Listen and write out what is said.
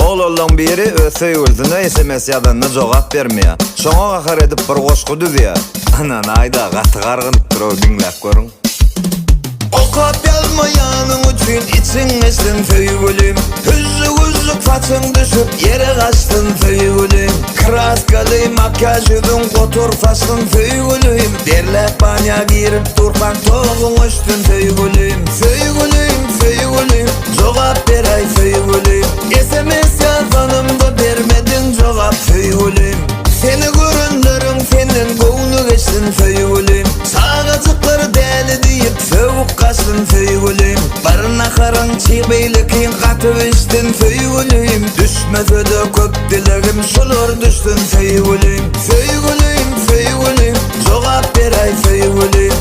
Oğlanın biri öse yüzüne SMS yadanına cevap vermiyor. Şoňa gahar edip bir goşgu düzýär. Anan ayda gaty gargynyp durýar, diňläp görüň. Okap yazmayanın üçün içiňizden söýgülüm. Hüzzük saçyň düşüp yere gaçtın söýgülüm. Kraskaly makyajyň gotur saçyň söýgülüm. Derläp banya girip turpan toğuň üstün söýgülüm. Söýgülüm, söýgülüm, jogap beräý söýgülüm. SMS yazanymda bermedin jogap söýgülüm. Seni görünlerim senden goňly geçsin söýgülüm. Sagajyklar däli diýip sowuk gaçsyn söýgülüm. Barına garaň çiğbeylikin gatyp içtin söýgülüm. Düşmese-de köp dilegim şolar düşsün söýgülüm. Söýgülüm, söýgülüm, jogap beräý söýgülüm.